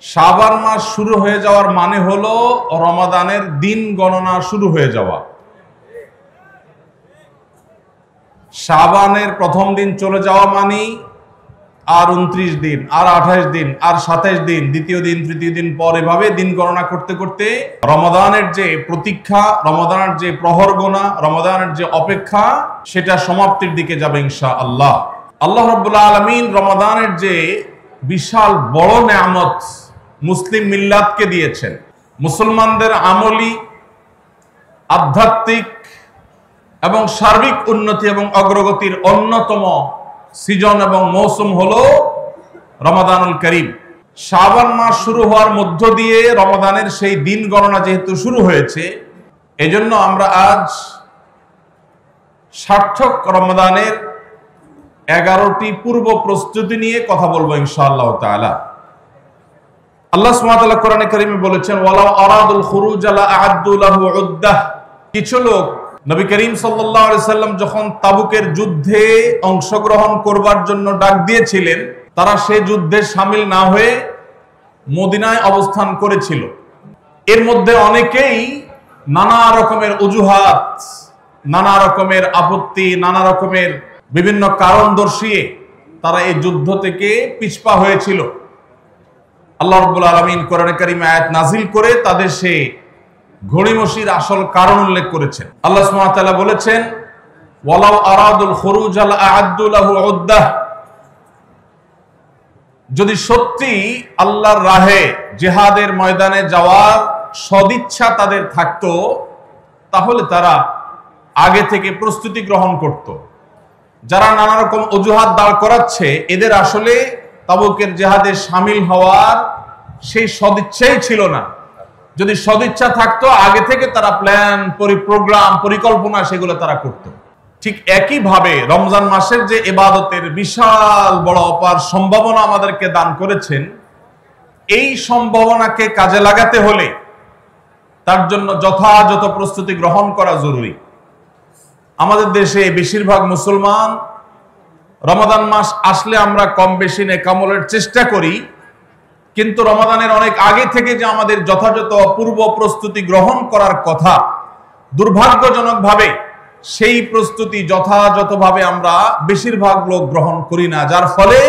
শাবান মাস শুরু হয়ে যাওয়ার মানে হলো রমাদানের দিন গণনা শুরু হয়ে যাওয়া। শাবানের প্রথম দিন চলে যাওয়া মানে আর 29 দিন, আর 28 দিন, আর 27 দিন, দ্বিতীয় দিন, তৃতীয় দিন, পর এভাবে দিন গণনা করতে করতে রমাদানের যে প্রতীক্ষা, রমাদানের যে প্রহর গোনা, রমাদানের যে অপেক্ষা, সেটা সমাপ্তির দিকে যাবে ইনশাআল্লাহ। আল্লাহ রাব্বুল আলামিন রমাদানের যে বিশাল বড় নেয়ামত মুসলিম মিল্লাতকে দিয়েছেন, মুসলমানদের আমলি, আধ্যাত্মিক এবং সার্বিক উন্নতি এবং অগ্রগতির অন্যতম সিজন এবং মৌসুম হলো রমাদানুল করিম। শাবান মাস শুরু হওয়ার মধ্য দিয়ে রমাদানের সেই দিন গণনা যেহেতু শুরু হয়েছে, এজন্য আমরা আজ সার্থক রমাদানের 11টি পূর্ব প্রস্তুতি নিয়ে কথা বলবো ইনশাআল্লাহ তাআলা। আল্লাহ সুবহানাহু ওয়া তাআলা কোরআনে কারীমে বলেছেন, ওয়ালাউ আরাদুল খুরুজ লা আ'আদ্দু লাহু উদ্দাহ। কিছু লোক নবী করিম সাল্লাল্লাহু আলাইহি সাল্লাম যখন তাবুকের যুদ্ধে অংশগ্রহণ করবার জন্য ডাক দিয়েছিলেন, তারা সেই যুদ্ধে শামিল না হয়ে মদিনায় অবস্থান করেছিল। এর মধ্যে অনেকেই নানা রকমের অজুহাত, নানা রকমের আপত্তি, নানা রকমের বিভিন্ন কারণ দর্শিয়ে তারা এই যুদ্ধ থেকে পিছপা হয়েছিল। আল্লাহ রাব্বুল আলামিন কোরআনে কারীমে আয়াত নাযিল করে তাদের সেই ঘড়িমসির আসল কারণ উল্লেখ করেছেন। আল্লাহ সুবহানাহু ওয়া তাআলা বলেছেন, ওয়ালাউ আরাদুল খুরুজ লা আ'আদ্দু লাহু উদ্দাহ। যদি সত্যি আল্লাহর রাহে জিহাদের ময়দানে যাওয়ার সদিচ্ছা তাদের থাকতো, তাহলে তারা আগে থেকে প্রস্তুতি গ্রহণ করত। যারা নানা রকম অজুহাত দাঁড় করাচ্ছে, এদের আসলে তাবুকের জিহাদে শামিল হওয়ার সেই সদিচ্ছাই ছিল না। যদি সদিচ্ছা থাকতো, আগে থেকে তারা প্ল্যান, প্রোগ্রাম, পরিকল্পনা সেগুলো তারা করত। ঠিক একই ভাবে রমজান মাসের যে ইবাদতের বিশাল বড় অপার সম্ভাবনা আমাদেরকে দান করেছেন, এই সম্ভাবনাকে কাজে লাগাতে হলে তার জন্য যথাযথ প্রস্তুতি গ্রহণ করা জরুরি। আমাদের দেশে বেশিরভাগ মুসলমান রমাদান মাস আসলে আমরা কম বেশি নেকামলের চেষ্টা করি, কিন্তু রমাদানের অনেক আগে থেকে যে আমাদের যথাযথ পূর্ব প্রস্তুতি গ্রহণ করার কথা, দুর্ভাগ্যজনকভাবে সেই প্রস্তুতি যথাযথভাবে আমরা বেশিরভাগ লোক গ্রহণ করি না। যার ফলে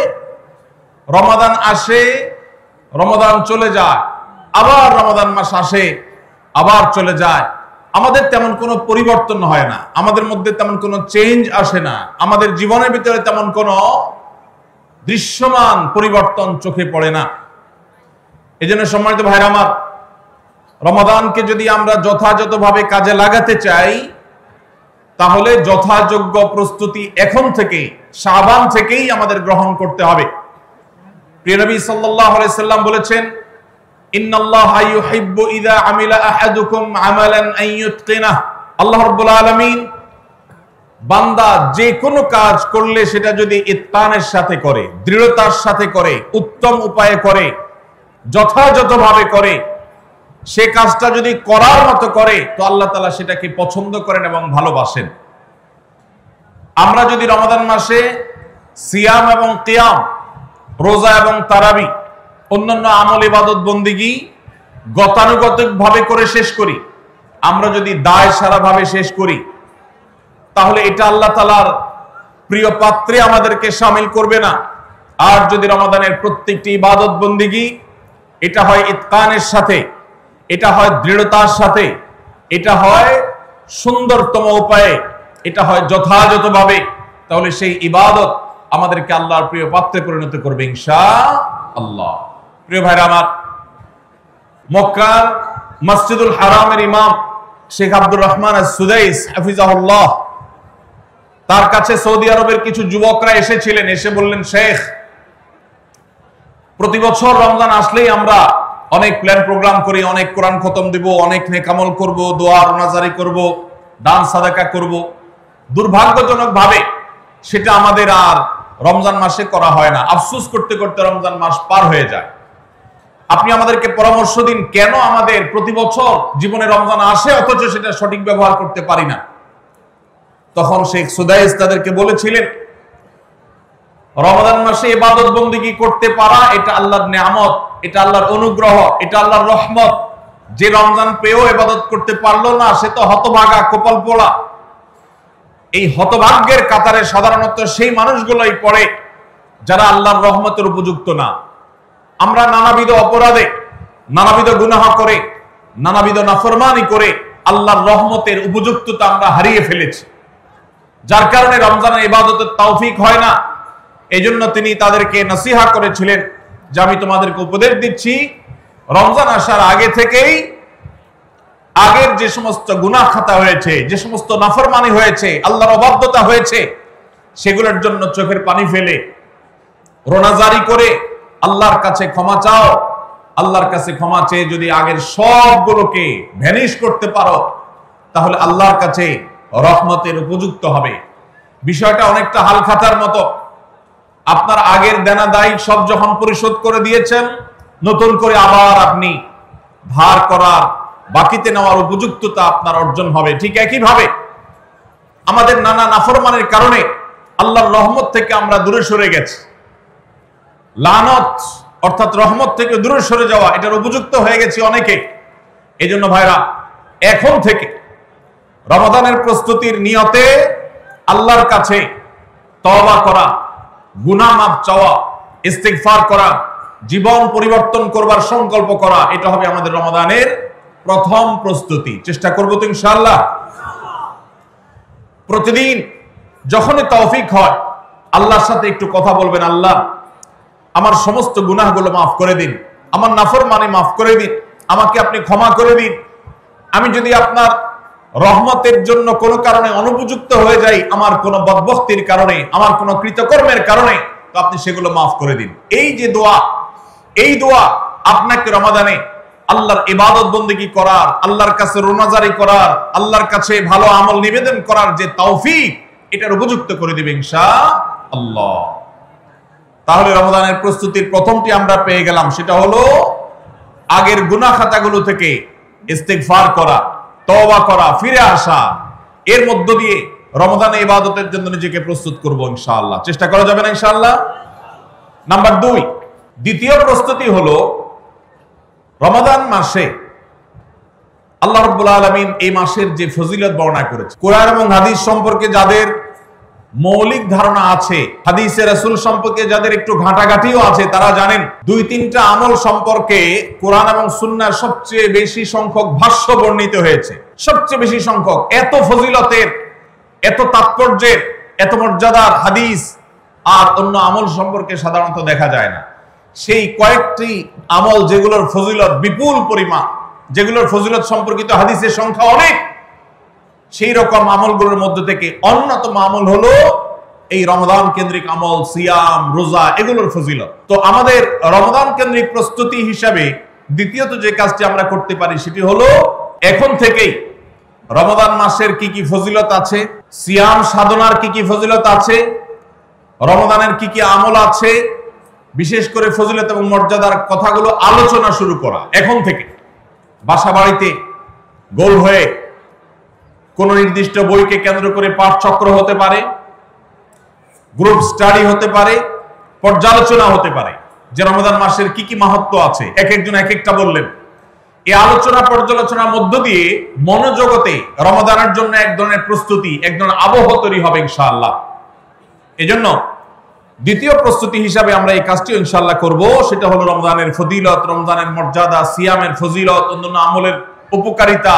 রমাদান আসে, রমাদান চলে যায়, আবার রমাদান মাস আসে, আবার চলে যায়। আমাদের তেমন কোনো পরিবর্তন হয় না, আমাদের মধ্যে তেমন কোনো চেঞ্জ আসে না, আমাদের জীবনের ভিতরে তেমন কোনো দৃশ্যমান পরিবর্তন চোখে পড়ে না। এই জন্য সম্মানিত ভাইরা আমার, রমাদানকে যদি আমরা যথাযথভাবে কাজে লাগাতে চাই, তাহলে যথাযোগ্য প্রস্তুতি এখন থেকে, শাবান থেকেই আমাদের গ্রহণ করতে হবে। প্রিয় নবী সাল্লাল্লাহু আলাইহি সাল্লাম বলেছেন, ইন্নাল্লাহা ইউহিব্বু ইযা আমিলা আহাদুকুম আমালান আন ইউতকিনাহ। আল্লাহ রাব্বুল আলামিন বান্দা যে কোনো কাজ করলে সেটা যদি ইতকানের সাথে করে, দৃঢ়তার সাথে করে, উত্তম উপায়ে করে, যথাযথভাবে করে, সে কাজটা যদি করার মতো করে, তো আল্লাহ তাআলা সেটাকে পছন্দ করেন এবং ভালোবাসেন। আমরা যদি রমাদান মাসে সিয়াম এবং কিয়াম, রোজা এবং তারাবি, অন্যান্য আমল ইবাদত বন্দিগি গতানুগতিক ভাবে করে শেষ করি, আমরা যদি দায় সারাভাবে শেষ করি, তাহলে এটা আল্লাহ তাআলার প্রিয় পাত্রে আমাদেরকে শামিল করবে না। আর যদি রমাদানের প্রত্যেকটি ইবাদত বন্দিগি এটা হয় ইতকানের সাথে, এটা হয় দৃঢ়তার সাথে, এটা হয় সুন্দরতম উপায়ে, এটা হয় যথাযথভাবে, তাহলে সেই ইবাদত আমাদেরকে আল্লাহর প্রিয় পাত্রে পরিণত করবে ইনশাআল্লাহ। প্রিয় ভাইরা আমার, মক্কার মসজিদুল হারামের ইমাম শেখ আব্দুর রহমান আস-সুদাইস হাফিজাহুল্লাহ, তার কাছে সৌদি আরবের কিছু যুবকরা এসেছিলেন। এসে বললেন, শেখ, প্রতি বছর রমজান আসলেই আমরা অনেক প্ল্যান প্রোগ্রাম করি, অনেক কোরআন খতম দিব, অনেক নেকামল করব, দোয়া রোনাজারি করব, দান সাদাকা করব। দুর্ভাগ্যজনক ভাবে সেটা আমাদের আর রমজান মাসে করা হয় না। আফসোস করতে করতে রমজান মাস পার হয়ে যায়। আপনি আমাদেরকে পরামর্শ দিন, কেন আমাদের প্রতি বছর জীবনে রমজান আসে অথচ সেটা সঠিক ব্যবহার করতে পারি না। তখন শেখ সুদাইস তাদেরকে বলেছিলেন, রমাদান মাসে ইবাদত বন্দেগী করতে পারা এটা আল্লাহর নিয়ামত, এটা আল্লাহর অনুগ্রহ, এটা আল্লাহর রহমত। যে রমজান পেয়েও ইবাদত করতে পারলো না সে তো হতভাগা, কপাল পোড়া। এই হতভাগ্যের কাতারে সাধারণত সেই মানুষগুলোই পড়ে যারা আল্লাহর রহমতের উপযুক্ত না। আমরা নানাবিধ অপরাধে, নানাবিধ গুনাহ করে, নানাবিধ নাফরমানি করে আল্লাহর রহমতের উপযুক্ততা আমরা হারিয়ে ফেলেছি, যার কারণে রমজানের ইবাদতের তৌফিক হয় না। এই জন্য তিনি তাদেরকে নসিহা করেছিলেন যে আমি তোমাদেরকে উপদেশ দিচ্ছি, রমজান আসার আগে থেকেই আগের যে সমস্ত গুনাহ খাতা হয়েছে, যে সমস্ত নাফরমানি হয়েছে, আল্লাহর অবাধ্যতা হয়েছে, সেগুলোর জন্য চোখের পানি ফেলে রোনাজারি করে আল্লাহর কাছে ক্ষমা চাও। আল্লাহর কাছে ক্ষমা চেয়ে যদি আগের সবগুলোকে ভ্যানিশ করতে পারো তাহলে আল্লাহর কাছে রহমতের উপযুক্ত হবে। বিষয়টা অনেকটা হালখাতার মতো। আপনার আগের দেনা দায় সব যখন পরিশোধ করে দিয়েছেন, নতুন করে আবার আপনি ধার করার, বাকিতে নেওয়ার উপযুক্ততা আপনার অর্জন হবে। ঠিক একইভাবে আমাদের নানা নাফরমানের কারণে আল্লাহর রহমত থেকে আমরা দূরে সরে গেছি। লানত অর্থাৎ রহমত থেকে দূরে সরে যাওয়া, এটার উপযুক্ত হয়ে গেছি অনেকে। এই জন্য ভাইরা, এখন থেকে রমাদানের প্রস্তুতির নিয়তে আল্লাহর কাছে তওবা করা, গুনাহ মাফ চাওয়া, ইস্তিগফার করা, জীবন পরিবর্তন করবার সংকল্প করা, এটা হবে আমাদের রমাদানের প্রথম প্রস্তুতি। চেষ্টা করব তো ইনশাআল্লাহ। প্রতিদিন যখনই তৌফিক হয় আল্লাহর সাথে একটু কথা বলবেন, আল্লাহ আমার সমস্ত গুনাহগুলো মাফ করে দিন, আমার নাফরমানি মাফ করে দিন, আমাকে আপনি ক্ষমা করে দিন। আমি যদি আপনার রহমতের জন্য কোনো কারণে অনুপযুক্ত হয়ে যাই, আমার কোনো বদবখতির কারণে, আমার কোনো কৃতকর্মের কারণে, তো আপনি সেগুলো মাফ করে দিন। এই যে দোয়া, এই দোয়া আপনাকে রমাদানে আল্লাহর ইবাদত বন্দেগী করার, আল্লাহর কাছে রোনাজারি করার, আল্লাহর কাছে ভালো আমল নিবেদন করার যে তৌফিক, এটার উপযুক্ত করে দিবে ইনশাআল্লাহ। তাহলে রমাদানের প্রস্তুতির প্রথমটি আমরা পেয়ে গেলাম, সেটা হলো আগের গুনাহ খাতাগুলো থেকে ইস্তিগফার করা, তওবা করা, ফিরে আসা। এর মধ্য দিয়ে রমাদানে ইবাদতের জন্য নিজেকে প্রস্তুত করব ইনশাআল্লাহ। চেষ্টা করা যাবে না ইনশাআল্লাহ? নাম্বার 2, দ্বিতীয় প্রস্তুতি হলো রমাদান মাসে আল্লাহ রাব্বুল আলামিন এই মাসের যে ফজিলত বর্ণনা করেছে, কোরআন এবং হাদিস সম্পর্কে যাদের মৌলিক ধারণা আছে, হাদিসে রাসূল সম্পর্কে যাদের একটু ঘাটাঘাটিও আছে, তারা জানেন 2-3টা আমল সম্পর্কে কোরআন এবং সুন্নাহ সবচেয়ে বেশি সংখ্যক ভাষ্য বর্ণিত হয়েছে। সবচেয়ে বেশি সংখ্যক। এত ফজিলতের, এত তাৎপর্যের, এত মর্যাদার হাদিস আর অন্য আমল সম্পর্কে সাধারণত দেখা যায় না। সেই কয়েকটি আমল যেগুলোর ফজিলত বিপুল পরিমাণ, যেগুলোর ফজিলত সম্পর্কিত হাদিসের সংখ্যা অনেক, সেই রকম আমলগুলোর মধ্যে থেকে অন্যতম আমল হলো এই রমাদান কেন্দ্রিক আমল, সিয়াম, রোজা, এগুলোর ফজিলত। তো আমাদের রমাদান কেন্দ্রিক প্রস্তুতি হিসাবে দ্বিতীয়ত যে কাজটি আমরা করতে পারি সেটি হলো এখন থেকেই রমাদান মাসের কি কি ফজিলত আছে, সিয়াম সাধনার কি কি ফজিলত আছে, রমাদানের কি কি আমল আছে, বিশেষ করে ফজিলত এবং মর্যাদার কথাগুলো আলোচনা শুরু করা। এখন থেকে বাসা বাড়িতে গোল হয়ে কোন নির্দিষ্ট বইকে কেন্দ্র করে পাঠ চক্র হতে পারে, গ্রুপ স্টাডি হতে পারে, পর্যালোচনা হতে পারে যে রমাদান মাসের কি কি মাহাত্ম্য আছে। এক একজন এক একটা বললেন। এই আলোচনা পর্যালোচনার মধ্য দিয়ে মনোজগতে রমাদানের জন্য এক ধরনের প্রস্তুতি, এক ধরনের আবহ তৈরি হবে ইনশাআল্লাহ। এজন্য দ্বিতীয় প্রস্তুতি হিসাবে আমরা এই কাজটি ইনশাআল্লাহ করব, সেটা হলো রমজানের ফজিলত, রমজানের মর্যাদা, সিয়ামের ফজিলত, অন্যান্য আমলের উপকারিতা,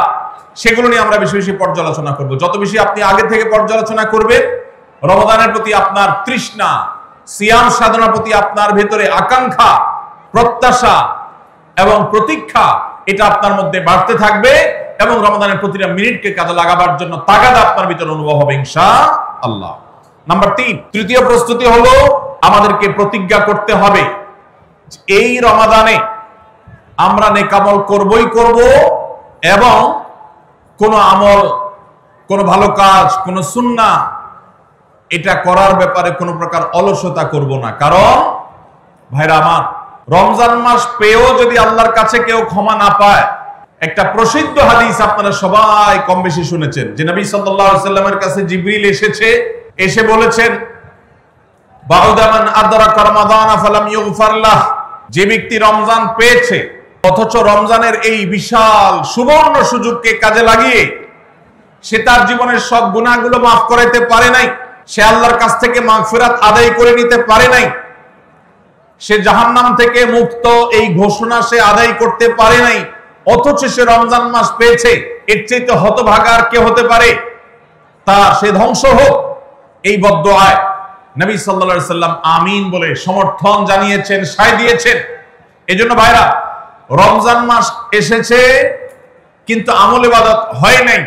সেগুলো নিয়ে আমরা বেশি বেশি পর্যালোচনা করব। যত বেশি আপনি আগে থেকে পর্যালোচনা করবেন, রমাদানের প্রতি আপনার তৃষ্ণা, সিয়াম সাধনার প্রতি আপনার ভেতরে আকাঙ্ক্ষা, প্রত্যাশা এবং প্রতীক্ষা, এটা আপনার মধ্যে বাড়তে থাকবে এবং রমাদানের প্রতিটা মিনিটকে কাজে লাগাবার জন্য তাগাদা আপনার ভিতরে অনুভব হবে ইনশাআল্লাহ। নাম্বার 3, তৃতীয় প্রস্তুতি হলো আমাদেরকে প্রতিজ্ঞা করতে হবে এই রমাদানে আমরা নেক আমল করবই করব এবং কোন আমল, কোন ভালো কাজ, কোন সুন্নাহ এটা করার ব্যাপারে কোন প্রকার অলসতা করব না। কারণ ভাইরা আমার, রমজান মাস পেয়েও যদি আল্লাহর কাছে কেউ ক্ষমা না পায়, একটা প্রসিদ্ধ হাদিস আপনারা সবাই কম বেশি শুনেছেন যে নবী সাল্লাল্লাহু আলাইহি ওয়াসাল্লামের কাছে জিবরিল এসে বলেছেন, বাউদামান আদরাকা রমাদান ফালাম ইউগফার লাহ, যে ব্যক্তি রমজান পেয়েছে অথচ রমজানের এই বিশাল সুবর্ণ সুযোগকে কাজে লাগিয়ে সে তার জীবনের সব গুনাহগুলো মাফ করাইতে পারে নাই, সে আল্লাহর কাছ থেকে মাগফিরাত আদায় করে নিতে পারে নাই, সে জাহান্নাম থেকে মুক্ত এই ঘোষণা সে আদায় করতে পারে নাই, অথচ সে রমজান মাস পেয়েছে, এর চাইতে হতভাগা আর কে হতে পারে? সে ধ্বংস হোক, এই বদদুআয় নবী সাল্লাল্লাহু আলাইহি সাল্লাম আমিন বলে সমর্থন জানিয়েছেন, সায় দিয়েছেন। এজন্য ভাইরা, রমজান মাস এসেছে কিন্তু আমল ইবাদত হয় নাই,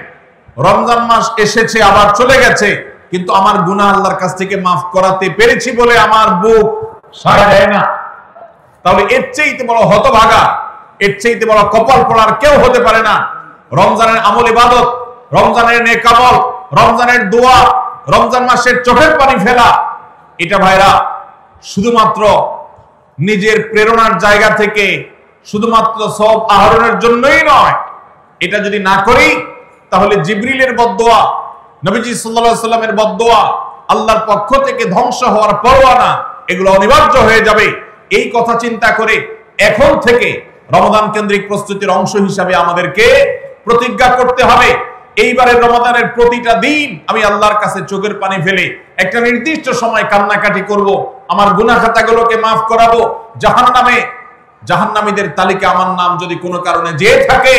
রমজান মাস এসেছে আবার চলে গেছে কিন্তু আমার গুনাহ আল্লাহর কাছ থেকে মাফ করাতে পেরেছি বলে আমার বুক সাড়া দেয় না, তাহলে এর চাইতে বড় হতভাগা, এর চাইতে বড় কপাল পড়ার কেউ হতে পারে না। রমজানের আমল ইবাদত, রমজানের নেক আমল, রমজানের দোয়া, রমজান মাসের চোখের পানি ফেলা, এটা ভাইরা শুধুমাত্র নিজের প্রেরণার জায়গা থেকে শুধুমাত্র সওয়াব আহরণের জন্যই নয়। এটা যদি না করি তাহলে জিবরিলের বদদুয়া, নবীজি সাল্লাল্লাহু আলাইহি সাল্লামের বদদুয়া, আল্লাহর পক্ষ থেকে ধ্বংস হওয়ার পরোয়ানা, এগুলো অনিবার্য হয়ে যাবে। এই কথা চিন্তা করে এখন থেকে রমাদান কেন্দ্রিক প্রস্তুতির অংশ হিসাবে আমাদেরকে প্রতিজ্ঞা করতে হবে, এইবারের রমাদানের প্রতিটা দিন আমি আল্লাহর কাছে চোখের পানি ফেলে একটা নির্দিষ্ট সময় কান্নাকাটি করব, আমার গুনাহ খাতাগুলোকে মাফ করাবো, জাহান্নামীদের তালিকা আমার নাম যদি কোনো কারণে যেয়ে থাকে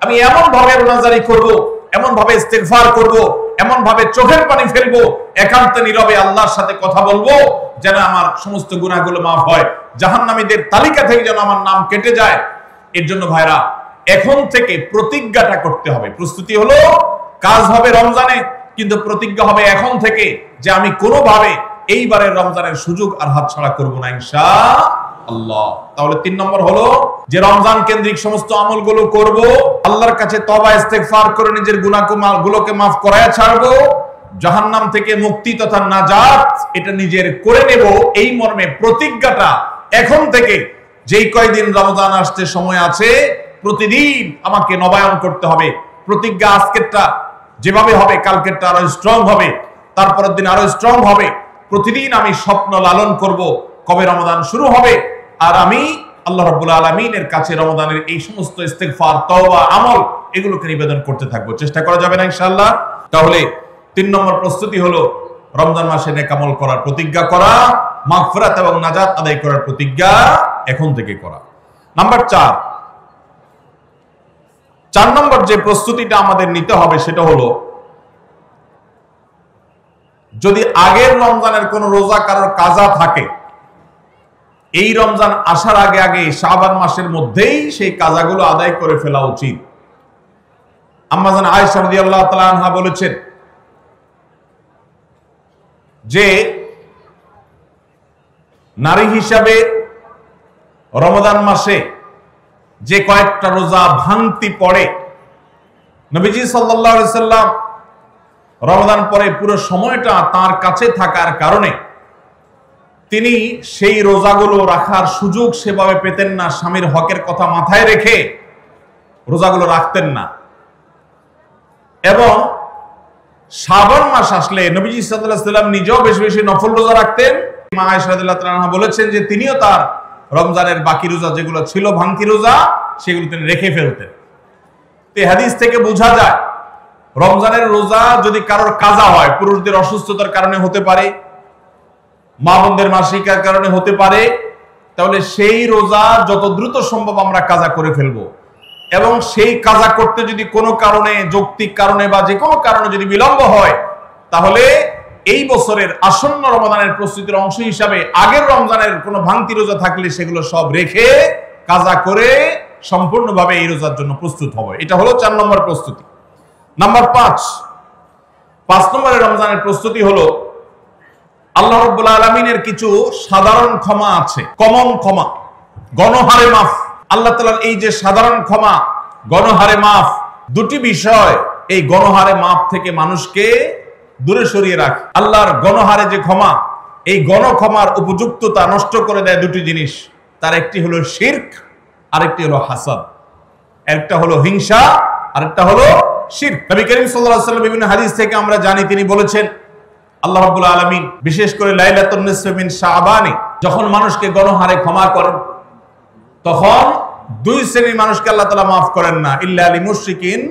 আমি এমন ভাবে রোনাজারি করব, এমন ভাবে ইস্তেগফার করব, এমন ভাবে চোখের পানি ফেলবো, একান্তে নীরবে আল্লাহর সাথে কথা বলবো যেন আমার সমস্ত গুনাহগুলো মাফ হয়, জাহান্নামীদের তালিকা থেকে যেন আমার নাম কেটে যায়। এর জন্য ভাইরা এখন থেকে প্রতিজ্ঞাটা করতে হবে। প্রস্তুতি হলো কাজ হবে রমজানে, কিন্তু প্রতিজ্ঞা হবে এখন থেকে যে আমি কোনোভাবে এইবারের রমজানের সুযোগ আর হাতছাড়া করব না ইনশাআল্লাহ। তাহলে 3 নম্বর হলো যে রমজান কেন্দ্রিক সমস্ত আমলগুলো করব, আল্লাহর কাছে তওবা ইস্তেগফার করে নিজের গুনাহগুলোকে মাফ করায়া ছাড়বো, জাহান্নাম থেকে মুক্তি তথা নাজাত এটা নিজের করে নেব, এই মর্মে প্রতিজ্ঞাটা এখন থেকে যেই কয়দিন রমজান আসতে সময় আছে প্রতিদিন আমাকে নবায়ন করতে হবে। প্রতিজ্ঞা আজকেরটা যেভাবে হবে কালকেরটা আরো স্ট্রং হবে, তারপরের দিন আরো স্ট্রং হবে। প্রতিদিন আমি স্বপ্ন লালন করব কবে রমাদান শুরু হবে, আর আমি আল্লাহ রাব্বুল আলামিনের কাছে রমাদানের এই সমস্ত ইস্তেগফার, তওবা, আমল এগুলোকে নিবেদন করতে থাকবো। চেষ্টা করা যাবে না ইনশাআল্লাহ। তাহলে 3 নম্বর প্রস্তুতি হলো রমজান মাসে নেক আমল করার প্রতিজ্ঞা করা, মাগফিরাত এবং নাজাত আদায় করার প্রতিজ্ঞা এখন থেকে করা। নাম্বার 4 নম্বর যে প্রস্তুতিটা আমাদের নিতে হবে সেটা হলো যদি আগের রমজানের কোন রোজা কারোর কাজা থাকে, এই রমজান আসার আগে আগে শাবান মাসের মধ্যেই সেই কাজাগুলো আদায় করে ফেলা উচিত। আম্মা জান আয়েশা রাদিয়াল্লাহু তাআলা আনহা বলেছেন যে নারী হিসাবে রমাদান মাসে যে কয়েকটা রোজা ভাঙতি পড়ে, নবীজি সাল্লাল্লাহু আলাইহি সাল্লাম রমাদান পরে পুরো সময়টা তার কাছে থাকার কারণে তিনি সেই রোজাগুলো রাখার সুযোগ সেভাবে পেতেন না, স্বামীর হকের কথা মাথায় রেখে রোজাগুলো রাখতেন না। এবং শাবান মাস আসলে নবীজি সাল্লাল্লাহু আলাইহি সাল্লাম নিজেও বেশি বেশি নফল রোজা রাখতেন। মা আয়েশা রাদিয়াল্লাহু তাআলা আনহা বলেছেন যে তিনিও তার রমজানের বাকি রোজা যেগুলো ছিল ভাঙতি রোজা সেগুলো তিনি রেখে ফেলতেন। এই হাদিস থেকে বোঝা যায় রমজানের রোজা যদি কারোর কাজা হয়, পুরুষদের অসুস্থতার কারণে হতে পারে, মা বোনদের মাসিকার কারণে হতে পারে, তাহলে সেই রোজা যত দ্রুত সম্ভব আমরা কাজা করে ফেলবো। এবং সেই কাজা করতে যদি কোনো কারণে, যৌক্তিক কারণে বা যে কোনো কারণে যদি বিলম্ব হয়, তাহলে এই বছরের আসন্ন রমাদানের প্রস্তুতির অংশ হিসাবে আগের রমজানের কোনো ভাঙতি রোজা থাকলে সেগুলো সব রেখে কাজা করে সম্পূর্ণভাবে এই রোজার জন্য প্রস্তুত হবে। এটা হলো 4 নম্বর প্রস্তুতি। নাম্বার 5 নম্বরের রমজানের প্রস্তুতি হলো আল্লাহ রাব্বুল আলামিনের কিছু সাধারণ ক্ষমা আছে, কমন ক্ষমা, গণহারে মাফ। আল্লাহ তাআলার এই যে সাধারণ ক্ষমা, গণহারে মাফ, দুটি বিষয় এই গণহারে মাফ থেকে মানুষকে দূরে সরিয়ে রাখে। আল্লাহর গণহারে যে ক্ষমা, এই গণক্ষমার উপযুক্ততা নষ্ট করে দেয় দুটি জিনিস। তার একটি হলো শিরক, আরেকটি হলো হাসাদ। একটা হলো হিংসা, আরেকটা হলো শিরক। নবী করিম সাল্লাল্লাহু আলাইহি ওয়াসাল্লাম বিভিন্ন হাদিস থেকে আমরা জানি তিনি বলেছেন আল্লাহ রাব্বুল আলামিন বিশেষ করে লাইলাতুন নিসফি মিন শাবানে যখন মানুষকে গণহারে ক্ষমা করেন, তখন দুই শ্রেণীর মানুষকে আল্লাহ তাআলা মাফ করেন না, ইল্লা লিল মুশরিকিন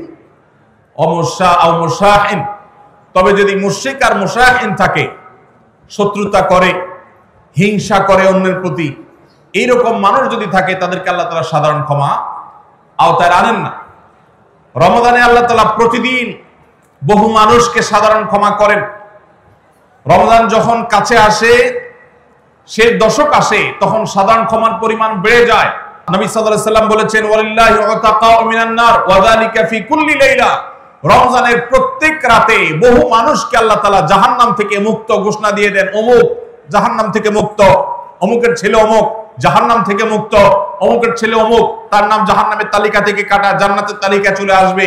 ও মুশাহিন। তবে যদি মুশরিক আর মুশাহিন থাকে, শত্রুতা করে, হিংসা করে অন্যের প্রতি, এইরকম মানুষ যদি থাকে, তাদেরকে আল্লাহ তাআলা সাধারণ ক্ষমা আওতায় আনেন না। রমাদানে আল্লাহ তাআলা প্রতিদিন বহু মানুষকে সাধারণ ক্ষমা করেন। রমজান যখন কাছে আসে, সে দশক আসে, তখন সাধারণ ক্ষমার পরিমাণ বেড়ে যায়। নবী সাল্লাল্লাহু আলাইহি ওয়াসাল্লাম বলেছেন, ওয়ালিল্লাহি উতাকাউ মিনান নার ওয়া যালিকা ফি কুল্লি লাইলা। রমজানের প্রত্যেক রাতে বহু মানুষকে আল্লাহ তাআলা জাহান্নাম থেকে মুক্ত ঘোষণা দিয়ে দেন, অমুক জাহান্নাম থেকে মুক্ত, অমুকের ছেলে অমুক জাহান্নাম থেকে মুক্ত, অমুকের ছেলে অমুক, তার নাম জাহান্নামের তালিকা থেকে কাটা, জান্নাতের তালিকা চলে আসবে।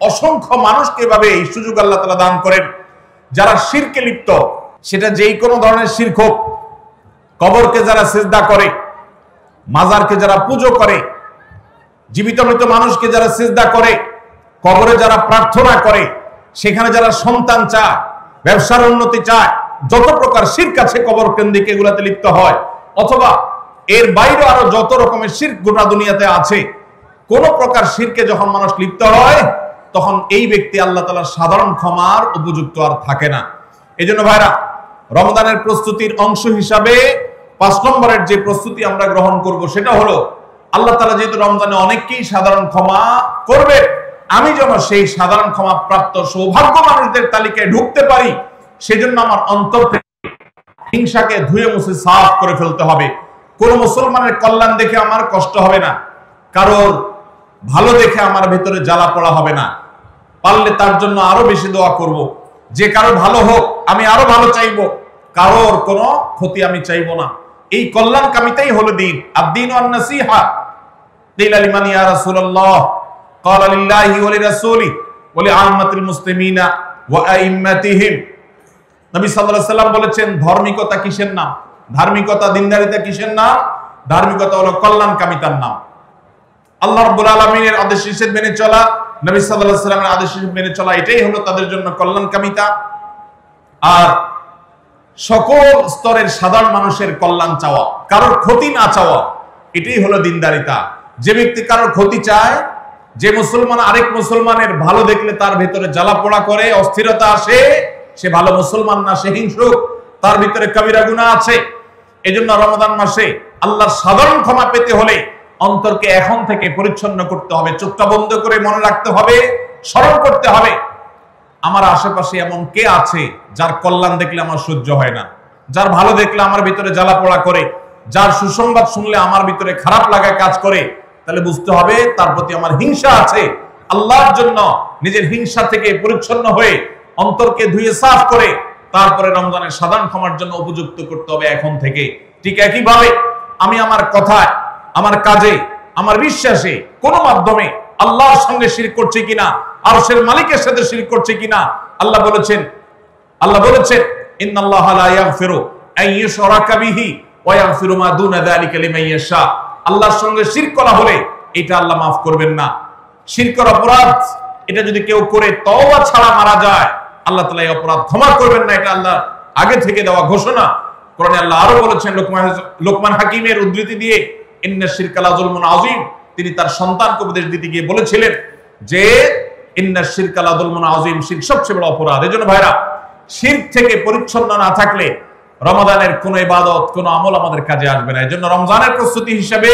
অসংখ্য মানুষকে এভাবে এই সুযোগ আল্লাহ তাআলা দান করেন। যারা শিরকে লিপ্ত, সেটা যেই কোনো ধরনের শিরক হোক, কবরকে যারা সিজদা করে, মাজারকে যারা পুজো করে, জীবিত মৃত মানুষকে যারা সিজদা করে, কবরে যারা প্রার্থনা করে, সেখানে যারা সন্তান চায়, ব্যবসার উন্নতি চায়, যত প্রকার শিরক আছে কবর কেন্দ্রিক এগুলাতে লিপ্ত হয়, অথবা এর বাইরে আরো যত রকমের শিরক গোটা দুনিয়াতে আছে, কোন প্রকার শিরকে যখন মানুষ লিপ্ত হয়, তখন এই ব্যক্তি আল্লাহ তাআলার সাধারণ ক্ষমার উপযুক্ত আর থাকে না। এই জন্য ভাইরা, রমজানের প্রস্তুতির অংশ হিসাবে 5 নম্বরের যে প্রস্তুতি আমরা গ্রহণ করব, সেটা হলো আল্লাহ তাআলা যেহেতু রমজানে অনেককেই সাধারণ ক্ষমা করবে, আমি যেন সেই সাধারণ ক্ষমা প্রাপ্ত সৌভাগ্য মানুষদের তালিকায় ঢুকতে পারি, সেজন্য আমার অন্তর থেকে হিংসাকে ধুয়ে মুছে সাফ করে ফেলতে হবে। কোন মুসলমানের কল্যাণ দেখে আমার কষ্ট হবে না, কারোর ভালো দেখে আমার ভেতরে জ্বালা পড়া হবে না। পারলে তার জন্য আরো বেশি দোয়া করব, যে কারো ভালো হোক আমি আরো ভালো চাইবো, কারোর কোনো ক্ষতি আমি চাইবো না। এই কল্যাণকামিতাই হলো দিন। আদ-দীন ওয়ান নাসিহা। কিলা লিমান ইয়া রাসূলুল্লাহ, ক্বালা লিল্লাহি ওয়া লিরাসূলি ওয়া লিআম্মাতিল মুসলিমিনা ওয়া আইম্মাতিহিম। নবী সাল্লাল্লাহু আলাইহি ওয়াসাল্লাম বলেছেন, ধার্মিকতা কিসের নাম? ধার্মিকতা, দিনদারিতা কিসের নাম? ধার্মিকতা হলো কল্যাণকামিতার নাম। আল্লাহ রাব্বুল আলামিনের আদেশ নিষেধ মেনে চলা, নবী সাল্লাল্লাহু আলাইহি ওয়াসাল্লামের আদেশ মেনে চলা, এটাই হলো তাদের জন্য কল্যাণকামিতা। আর সকল স্তরের সাধারণ মানুষের কল্যাণ চাওয়া, কারোর ক্ষতি না চাওয়া, এটাই হলো দিনদারিতা। যে ব্যক্তি কারোর ক্ষতি চায়, যে মুসলমান আরেক মুসলমানের ভালো দেখলে তার ভেতরে জ্বালা পোড়া করে, অস্থিরতা আসে, সে ভালো মুসলমান না, সে হিংসুক, তার ভিতরে কবিরা গুনাহ আছে। এজন্য রমাদান মাসে আল্লাহর সাধারণ ক্ষমা পেতে হলে অন্তরকে এখন থেকে পরিচ্ছন্ন করতে হবে, চোখটা বন্ধ করে মনে রাখতে হবে, স্মরণ করতে হবে, আমার আশেপাশে এমন কে আছে যার কল্যাণ দেখলে আমার সহ্য হয় না, যার ভালো দেখলে আমার ভিতরে জ্বালা পোড়া করে, যার সুসংবাদ শুনলে আমার ভিতরে খারাপ লাগা কাজ করে, তাহলে বুঝতে হবে তার প্রতি আমার হিংসা আছে। আল্লাহর জন্য নিজের হিংসা থেকে পরিচ্ছন্ন হয়ে অন্তরকে ধুয়ে সাফ করে তারপরে রমজানের সাধারণ ক্ষমার জন্য উপযুক্ত করতে হবে এখন থেকে। ঠিক একইভাবে আমি আমার কথায়, আমার কাজে, আমার বিশ্বাসে কোন মাধ্যমে আল্লাহর সঙ্গে শিরক করছি কিনা, আরশের মালিকের সাথে শিরক করছি কিনা, আল্লাহ বলেছেন ইন্নাল্লাহা লা ইয়াগফিরু আন ইউশরাকা বিহি ওয়া ইয়াগফিরু মা দুনা যালিকা লিমান ইয়াশা। আল্লাহর সঙ্গে শিরক করা হলে এটা আল্লাহ মাফ করবেন না। শিরকের অপরাধ, এটা যদি কেউ করে তওবা ছাড়া মারা যায়, আল্লাহ তাআলা এই অপরাধ ক্ষমা করবেন না, এটা আল্লাহ আগে থেকে দেওয়া ঘোষণা। কোরআনে আল্লাহ আরো বলেছেন, লোকমান হাকিমের উদ্ধৃতি দিয়ে, ইন্না শিরকা লা যুলমুন আযীম, তিনি তার সন্তানকে উপদেশ দিতে গিয়ে বলেছিলেন যে ইন্না শিরকা লা যুলমুন আযীম, শিরক সবচেয়ে বড় অপরাধ। এজন্য ভাইরা, শিরক থেকে পরিচ্ছন্ন না থাকলে রমাদানের কোন ইবাদত, কোন আমল আমাদের কাজে আসবে না। এজন্য রমজানের প্রস্তুতি হিসেবে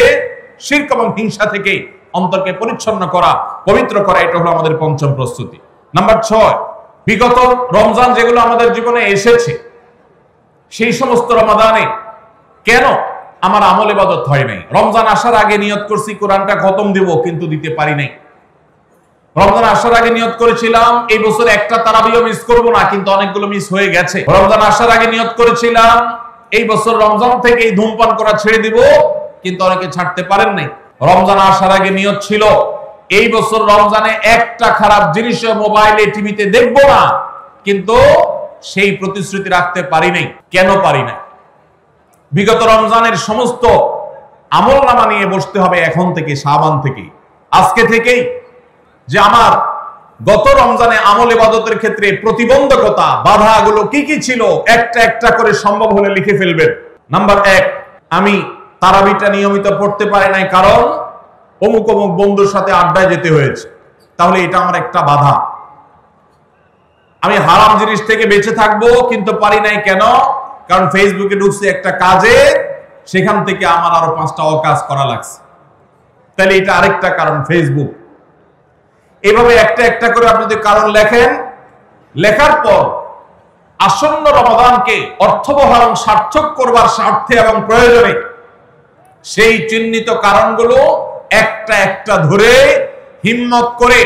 শিরক এবং হিংসা থেকে অন্তরকে পরিচ্ছন্ন করা, পবিত্র করা, এটা হলো আমাদের পঞ্চম প্রস্তুতি। নাম্বার 6, বিগত রমজান যেগুলো আমাদের জীবনে এসেছে, সেই সমস্ত রমাদানে কেন আমার আমল ইবাদত হয় নাই? রমজান আসার আগে নিয়ত করছি কোরআনটা খতম দিব, কিন্তু দিতে পারি নাই। রমজান আসার আগে নিয়ত করেছিলাম এই বছর একটা তারাবিও মিস করব না, কিন্তু অনেকগুলো মিস হয়ে গেছে। রমজান আসার আগে নিয়ত করেছিলাম এই বছর রমজান থেকে ধূমপান করা ছেড়ে দিব, কিন্তু অনেকে ছাড়তে পারেন নাই। রমজান আসার আগে নিয়ত ছিল এই বছর রমজানে একটা খারাপ জিনিস মোবাইলে, টিভিতে দেখব না, কিন্তু সেই প্রতিশ্রুতি রাখতে পারি নাই। কেন পারি না? বিগত রমজানের সমস্ত আমলনামা নিয়ে বসতে হবে এখন থেকে, শাবান থেকে, আজকে থেকেই, যে আমার গত রমজানে আমল ইবাদতের ক্ষেত্রে প্রতিবন্ধকতা বাধাগুলো কি কি ছিল একটা একটা করে সম্ভব হলে লিখে ফেলবেন। নাম্বার 1, আমি তারাবিটা নিয়মিত পড়তে পারি নাই কারণ অমুক অমুক বন্ধুর সাথে আড্ডায় যেতে হয়েছে, তাহলে এটা আমার একটা বাধা। আমি হারাম জিনিস থেকে বেঁচে থাকবো কিন্তু পারি নাই কেন? কারণ ফেসবুকে ঢুকছে একটা কাজে, সেখান থেকে আমার আরো 5টা অকাজ করা লাগছে, তাহলে এটা আরেকটা কারণ ফেসবুক। এভাবে একটা একটা করে আপনি যদি কারণ লেখেন, লেখার পর আসন্ন রমাদানকে অর্থবহ এবং সার্থক করবার স্বার্থে এবং প্রয়োজনে সেই চিহ্নিত কারণগুলো একটা একটা ধরে হিম্মত করে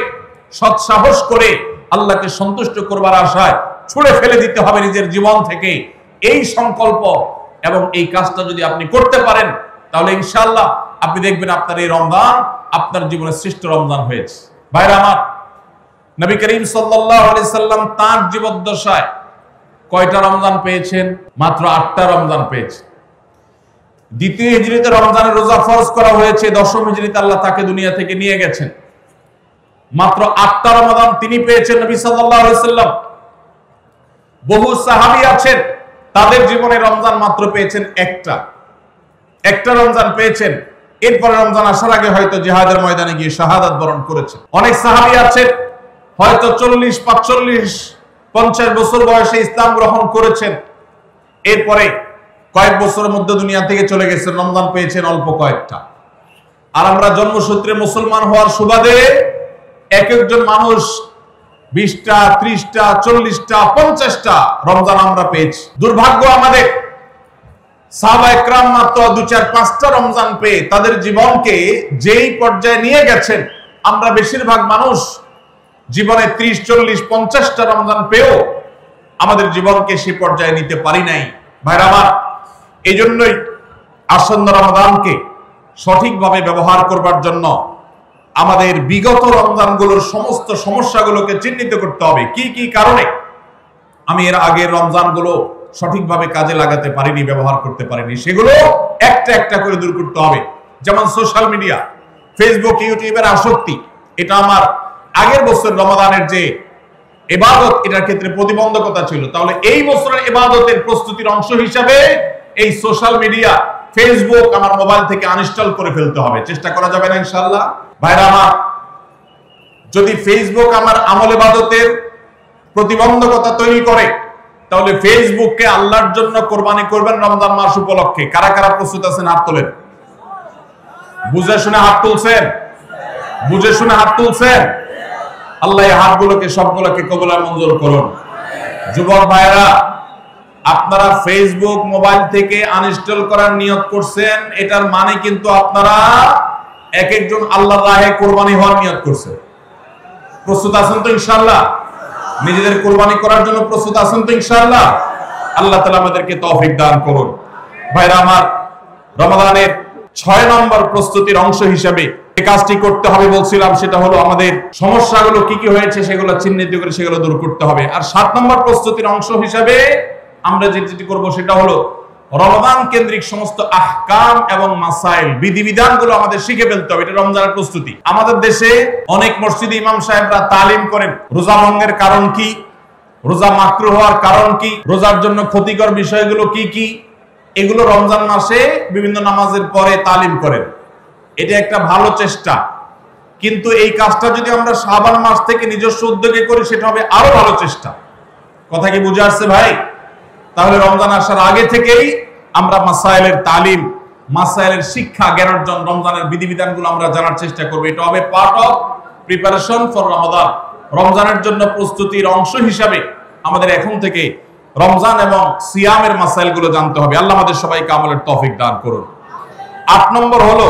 সৎসাহস করে আল্লাহকে সন্তুষ্ট করবার আশায় ছুঁড়ে ফেলে দিতে হবে নিজের জীবন থেকে। এই সংকল্প এবং এই কাজটা যদি আপনি করতে পারেন, তাহলে ইনশাআল্লাহ আপনি দেখবেন আপনার এই রমজান আপনার জীবনের শ্রেষ্ঠ রমজান হয়েছে। ভাইরা আমার, নবী করিম সাল্লাল্লাহু আলাইহি সাল্লাম তার জীবদ্দশায় কয়টা রমজান পেয়েছেন? মাত্র 8টা রমজান পেয়েছেন। দ্বিতীয় হিজরিতে রমজানের রোজা ফরজ করা হয়েছে, দশম হিজরিতে আল্লাহ তাকে দুনিয়া থেকে নিয়ে গেছেন। মাত্র 8টা রমজান তিনি পেয়েছেন নবী সাল্লাল্লাহু আলাইহি সাল্লাম। বহু সাহাবী আছেন তাদের জীবনে রমজান মাত্র পেয়েছেন একটা রমজান পেয়েছেন। এরপরে রমজান আসার আগে হয়তো জিহাদের ময়দানে গিয়ে শাহাদাত বরণ করেছেন। অনেক সাহাবী আছেন হয়তো 40, 45, 50 বছর বয়সে ইসলাম গ্রহণ করেছেন, এরপরে কয়েক বছরের মধ্যে দুনিয়া থেকে চলে গেছেন, রমজান পেয়েছেন অল্প কয়েকটা। আর আমরা জন্মসূত্রে মুসলমান হওয়ার সুবাদে এক একজন মানুষ 20টা, 30টা, 40টা, 50টা রমজান আমরা পেয়েছি। দুর্ভাগ্য আমাদের, সাহাবায়ে কেরাম মাত্র 2, 4, 5টা রমজান পেয়ে তাদের জীবনকে যেই পর্যায়ে নিয়ে গেছেন, আমরা বেশিরভাগ মানুষ জীবনে 30, 40, 50টা রমজান পেয়েও আমাদের জীবনকে সেই পর্যায়ে নিতে পারি নাই। ভাইরা আমার, এই জন্যই আসন্ন রমজানকে সঠিকভাবে ব্যবহার করবার জন্য আমাদের বিগত রমজানগুলোর সমস্ত সমস্যাগুলোকে চিহ্নিত করতে হবে। কি কি কারণে আমি এর আগের রমজানগুলো সঠিকভাবে কাজে লাগাতে পারিনি, ব্যবহার করতে পারিনি, সেগুলো একটা একটা করে দূর করতে হবে। যেমন সোশ্যাল মিডিয়া, ফেসবুক, ইউটিউবের আসক্তি, এটা আমার আগের বছর রমাদানের যে ইবাদত, এটার ক্ষেত্রে প্রতিবন্ধকতা ছিল। তাহলে এই বছরের ইবাদতের প্রস্তুতির অংশ হিসাবে এই সোশ্যাল মিডিয়া, ফেসবুক আমার মোবাইল থেকে আনইনস্টল করে ফেলতে হবে। চেষ্টা করা যাবে না ইনশাআল্লাহ? ভাইরা আমার, যদি ফেসবুক আমার আমল ইবাদতের প্রতিবন্ধকতা তৈরি করে, তাহলে ফেসবুককে আল্লাহর জন্য কোরবানি করবেন রমজান মাস উপলক্ষে। কারা কারা প্রস্তুত আছেন? হাত তোলেন। বুঝে শুনে হাত তুলছেন? বুঝে শুনে হাত তুলছেন? আল্লাহ এই হাতগুলোকে সবগুলোকে কবুল আর মঞ্জুর করুন। যুবক ভাইরা, আপনারা ফেসবুক মোবাইল থেকে আনইনস্টল করার নিয়ত করছেন, এটার মানে কিন্তু আপনারা এক একজন আল্লাহর রাহে কোরবানি হওয়ার নিয়ত করছেন। প্রস্তুত আছেন তো ইনশাআল্লাহ? নিজেদের কোরবানি করার জন্য প্রস্তুত আছেন তো ইনশাআল্লাহ? আল্লাহ তাআলা আমাদেরকে তৌফিক দান করুন। ভাইরা আমার, রমাদানের 6 নম্বর প্রস্তুতির অংশ হিসেবে এই কাজটি করতে হবে বলছিলাম, সেটা হলো আমাদের সমস্যাগুলো কি কি হয়েছে সেগুলো চিহ্নিত করে সেগুলো দূর করতে হবে। আর 7 নম্বর প্রস্তুতির অংশ হিসেবে আমরা যেটি করব সেটা হলো রমজান কেন্দ্রিক সমস্ত আহকাম এবং মাসাইল, বিধিবিধানগুলো আমাদের শিখে ফেলতে হবে। এটা রমজানের প্রস্তুতি। আমাদের দেশে অনেক মসজিদে ইমাম সাহেবরা তালিম করেন রোজা ভঙ্গের কারণ কি, রোজা মাকরুহ হওয়ার কারণ কি, রোজার জন্য ক্ষতিকর বিষয়গুলো কি কি, এগুলো রমজান মাসে বিভিন্ন নামাজের পরে তালিম করেন। এটা একটা ভালো চেষ্টা, কিন্তু এই কাজটা যদি আমরা শাবান মাস থেকে নিজস্ব উদ্যোগে করি সেটা হবে আরো ভালো চেষ্টা। কথা কি বুঝে আসছে ভাই? তাহলে রমজান আসার আগে থেকেই আমরা মাসাইলের তালিম, মাসাইলের শিক্ষা, জ্ঞান অর্জন, রমজানের বিধিবিধানগুলো আমরা জানার চেষ্টা করব। এটা হবে পার্ট অফ প্রিপারেশন ফর রমাদান। রমজানের জন্য প্রস্তুতির অংশ হিসাবে আমাদের এখন থেকে রমজান এবং সিয়ামের মাসাইলগুলো জানতে হবে। আল্লাহ আমাদের সবাইকে আমলের তৌফিক দান করুন। 8 নম্বর হলো